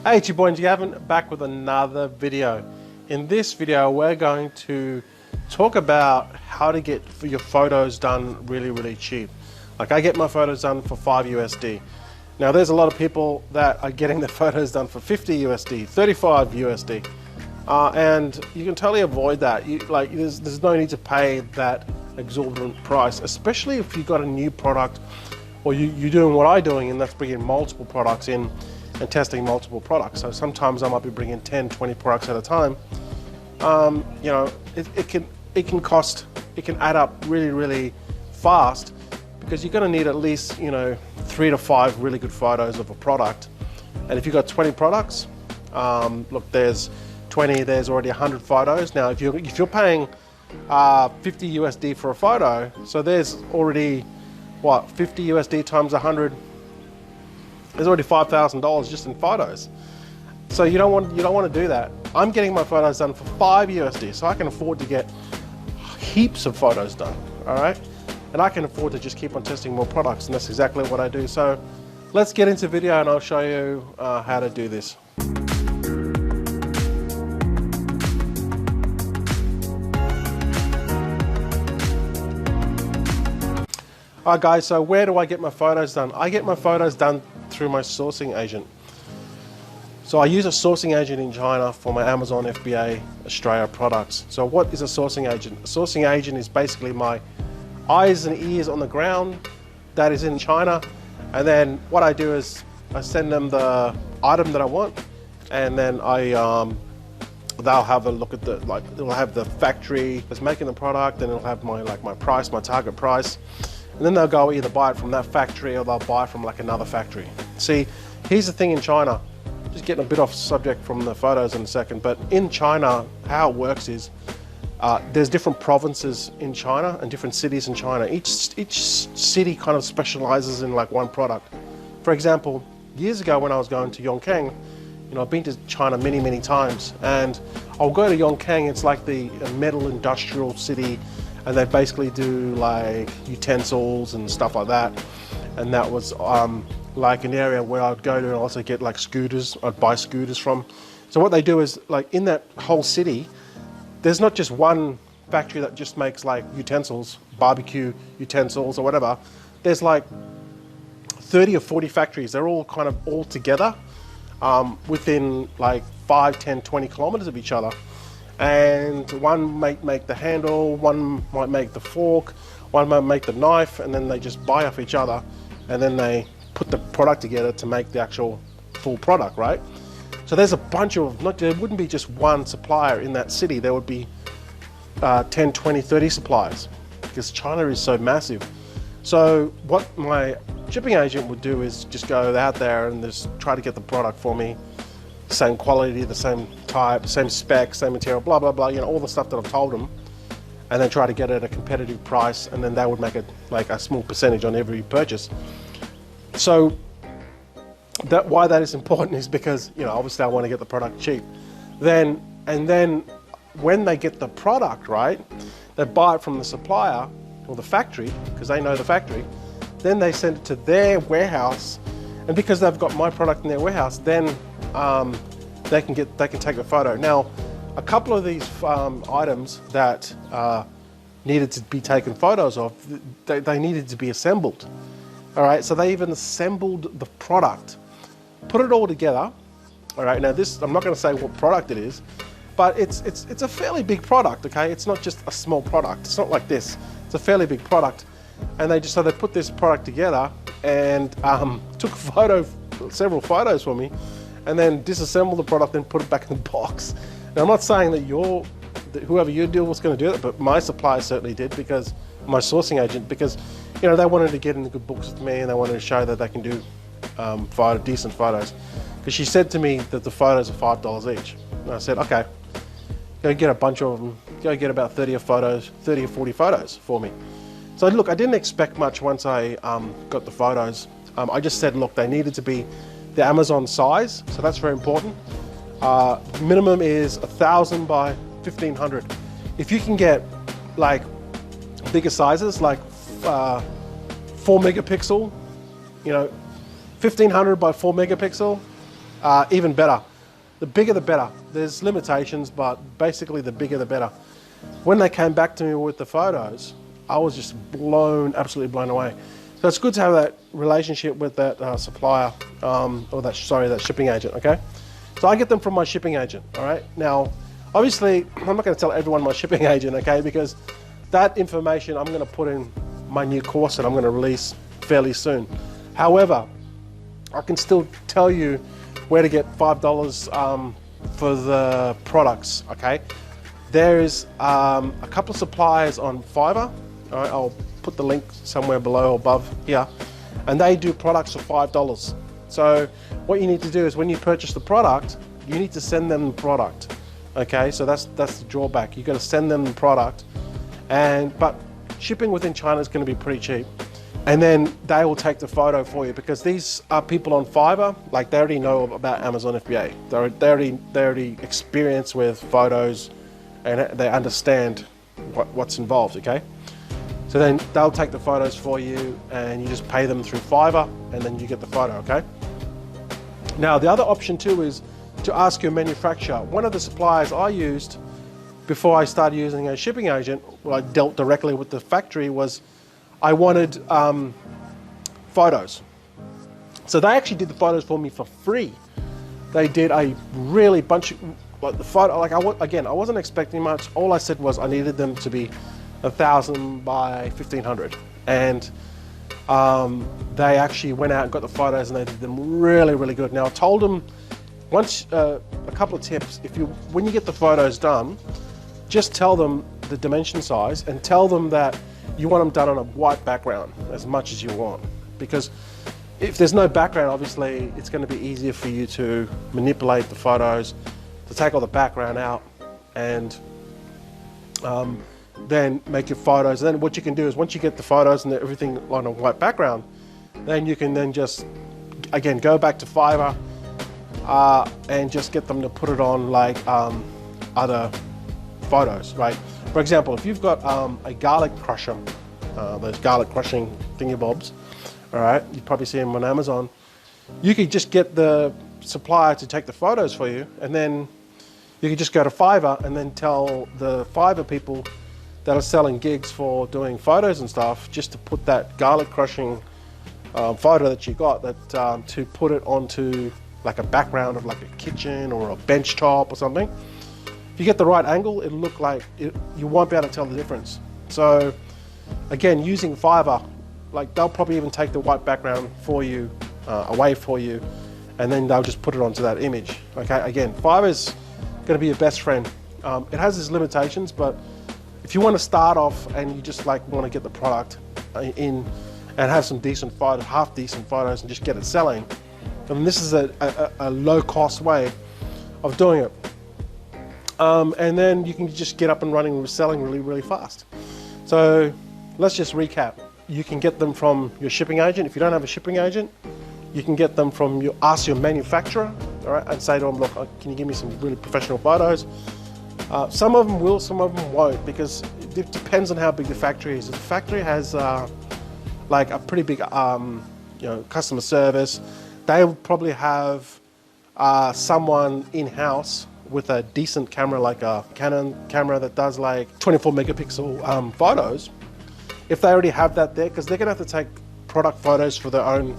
Hey, it's your boy Ng Gavin, back with another video. In this video, we're going to talk about how to get your photos done really cheap. Like, I get my photos done for 5 USD. Now, there's a lot of people that are getting their photos done for 50 USD, 35 USD. And you can totally avoid that. There's no need to pay that exorbitant price, especially if you've got a new product or you're doing what I'm doing, and that's bringing multiple products in and testing multiple products. So sometimes I might be bringing 10, 20 products at a time. You know, it can add up really fast, because you're going to need at least, you know, 3 to 5 really good photos of a product. And if you've got 20 products, look, there's 20, there's already 100 photos. Now, if you're paying 50 USD for a photo, so there's already what, 50 USD times 100. There's already $5,000 just in photos. So you don't want to do that. I'm getting my photos done for 5 USD, so I can afford to get heaps of photos done. All right, and I can afford to just keep on testing more products, and that's exactly what I do. So let's get into video, and I'll show you how to do this. All right, guys, so where do I get my photos done? I get my photos done through my sourcing agent. So I use a sourcing agent in China for my Amazon FBA Australia products. So what is a sourcing agent? A sourcing agent is basically my eyes and ears on the ground that is in China. And then what I do is I send them the item that I want, and then they'll have a look at it'll have the factory that's making the product, and it'll have my price, my target price. And then they'll go either buy it from that factory, or they'll buy it from another factory. See, here's the thing in China, just getting a bit off subject from the photos in a second, but in China, how it works is there's different provinces in China and different cities in China. Each city kind of specializes in one product. For example, years ago when I was going to Yongkang, you know, I've been to China many times, and I'll go to Yongkang, it's like the metal industrial city, and they basically do utensils and stuff like that. And that was an area where I'd go to and also get scooters. I'd buy scooters from. So what they do is, in that whole city, there's not just one factory that just makes utensils, barbecue utensils or whatever. There's 30 or 40 factories. They're all kind of all together within 5, 10, 20 kilometers of each other. And one might make the handle, one might make the fork, one might make the knife, and then they just buy off each other, and then they put the product together to make the actual full product, right? So there's a bunch of, there wouldn't be just one supplier in that city, there would be 10, 20, 30 suppliers, because China is so massive. So what my shipping agent would do is just go out there and just try to get the product for me, same quality, the same type, same spec, same material, blah blah blah, you know, all the stuff that I've told them, and then try to get it at a competitive price, and then they would make it a small percentage on every purchase. So why that is important is because, you know, obviously I want to get the product cheap. Then when they get the product, right, they buy it from the supplier or the factory, because they know the factory. Then they send it to their warehouse, and because they've got my product in their warehouse, then they can take the photo. Now, a couple of these items that needed to be taken photos of, they needed to be assembled. All right, so they even assembled the product, put it all together. All right, now this, I'm not going to say what product it is, but it's a fairly big product. Okay, it's not just a small product. It's not like this. It's a fairly big product, and they put this product together and took several photos for me, and then disassemble the product and put it back in the box. Now, I'm not saying that whoever you deal with is going to do it, but my supplier certainly did, because my sourcing agent, because, you know, they wanted to get in the good books with me, and they wanted to show that they can do decent photos. Because she said to me that the photos are $5 each. And I said, okay, go get a bunch of them, go get about 30 or 40 photos for me. So look, I didn't expect much once I got the photos. I just said, look, they needed to be the Amazon size, so that's very important. Minimum is 1,000 by 1,500. If you can get bigger sizes, 4 megapixel, you know, 1,500 by 4 megapixel, even better. The bigger the better. There's limitations, but basically the bigger the better. When they came back to me with the photos, I was just absolutely blown away. So it's good to have that relationship with that supplier, or that shipping agent, okay? So I get them from my shipping agent, all right? Now, obviously, I'm not gonna tell everyone my shipping agent, okay? Because that information I'm gonna put in my new course that I'm gonna release fairly soon. However, I can still tell you where to get $5 for the products, okay? There's a couple of suppliers on Fiverr. All right, I'll put the link somewhere below or above here. And they do products for $5. So what you need to do is when you purchase the product, you need to send them the product. Okay, so that's the drawback. You got to send them the product, but shipping within China is going to be pretty cheap. And then they will take the photo for you, because these are people on Fiverr, like they already know about Amazon FBA. They're already experienced with photos, and they understand what's involved, okay? So then they'll take the photos for you, and you just pay them through Fiverr, and then you get the photo, okay? Now, the other option too is to ask your manufacturer. One of the suppliers I used before I started using a shipping agent, where I dealt directly with the factory, was I wanted photos. So they actually did the photos for me for free. They did a really bunch of, like the photo, like I wasn't expecting much. All I said was I needed them to be 1,000 by 1,500. And they actually went out and got the photos, and they did them really, really good. Now I told them, a couple of tips, when you get the photos done, just tell them the dimension size, and tell them that you want them done on a white background as much as you want. Because if there's no background, obviously it's going to be easier for you to manipulate the photos, to take all the background out, and then make your photos. And then what you can do is, once you get the photos and everything on a white background, then you can then just, again, go back to Fiverr and just get them to put it on like other photos, right? For example, if you've got a garlic crusher, those garlic crushing thingy bobs, all right, you probably see them on Amazon. You could just get the supplier to take the photos for you, and then you could just go to Fiverr and then tell the Fiverr people that are selling gigs for doing photos and stuff, just to put that garlic crushing photo that you got, that to put it onto like a background of like a kitchen or a bench top or something. If you get the right angle, it'll look like you won't be able to tell the difference. So again, using Fiverr, like they'll probably even take the white background for you, away for you, and then they'll just put it onto that image. Okay, again, Fiverr's going to be your best friend. It has its limitations, but if you want to start off and you just like want to get the product in and have some decent photos, half decent photos, and just get it selling, then this is a low cost way of doing it. And then you can just get up and running with selling really, really fast. So let's just recap. You can get them from your shipping agent. If you don't have a shipping agent, you can get them from ask your manufacturer, all right, and say to them, look, can you give me some really professional photos? Some of them will, some of them won't, because it depends on how big the factory is. If the factory has like a pretty big customer service, they will probably have someone in-house with a decent camera, like a Canon camera that does like 24 megapixel photos. If they already have that there, because they're gonna have to take product photos for their own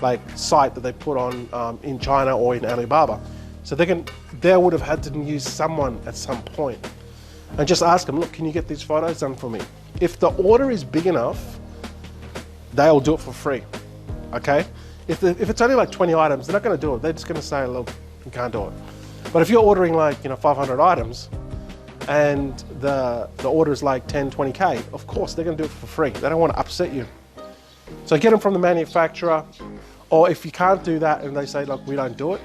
like site that they put on in China or in Alibaba. So they would have had to use someone at some point, and just ask them, look, can you get these photos done for me? If the order is big enough, they'll do it for free, okay? If it's only like 20 items, they're not gonna do it. They're just gonna say, look, you can't do it. But if you're ordering like 500 items, and the order is like 10, 20K, of course they're gonna do it for free. They don't want to upset you. So get them from the manufacturer, or if you can't do that and they say, look, we don't do it,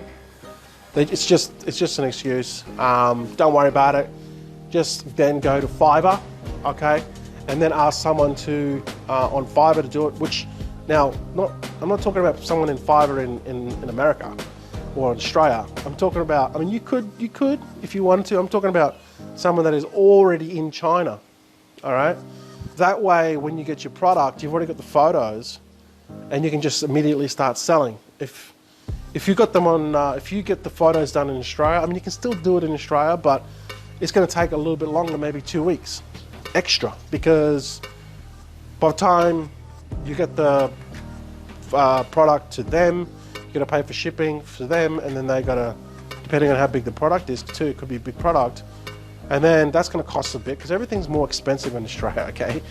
it's just an excuse. Don't worry about it. Just then go to Fiverr, okay, and then ask someone to on Fiverr to do it. Which now, I'm not talking about someone in Fiverr in America or in Australia. I'm talking about, I mean, you could if you wanted to. I'm talking about someone that is already in China, all right? That way, when you get your product, you've already got the photos, and you can just immediately start selling. If if you got them on, if you get the photos done in Australia, I mean, you can still do it in Australia, but it's going to take a little bit longer, maybe 2 weeks extra, because by the time you get the product to them, you got to pay for shipping for them, and then they got to, depending on how big the product is too, it could be a big product, and then that's going to cost a bit because everything's more expensive in Australia, okay?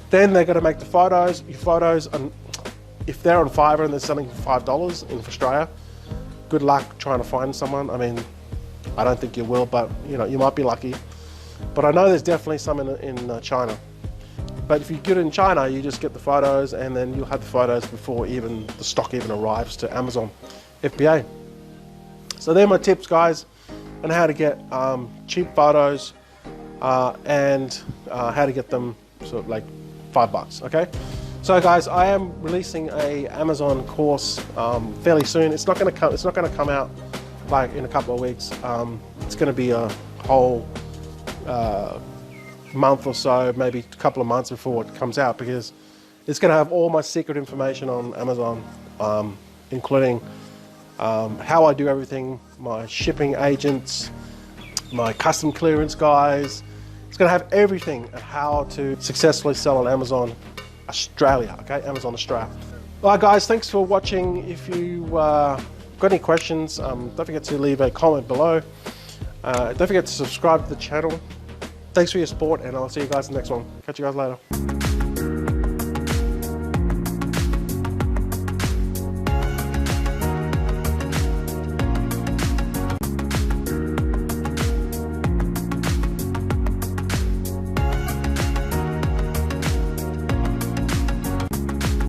Then they're going to make the photos, your photos, and if they're on Fiverr and they're selling for $5 in Australia, good luck trying to find someone. I mean, I don't think you will, but you know, you might be lucky. But I know there's definitely some in China. But if you get it in China, you just get the photos and then you'll have the photos before even the stock even arrives to Amazon FBA. So they're my tips, guys, on how to get cheap photos and how to get them sort of like $5, okay? So guys, I am releasing a Amazon course fairly soon. It's not going to come out like in a couple of weeks. It's going to be a whole month or so, maybe a couple of months before it comes out, because it's going to have all my secret information on Amazon, including how I do everything, my shipping agents, my custom clearance guys. It's going to have everything on how to successfully sell on Amazon Australia, okay? Amazon Australia. All right, guys, thanks for watching. If you got any questions, don't forget to leave a comment below. Don't forget to subscribe to the channel. Thanks for your support, and I'll see you guys in the next one. Catch you guys later.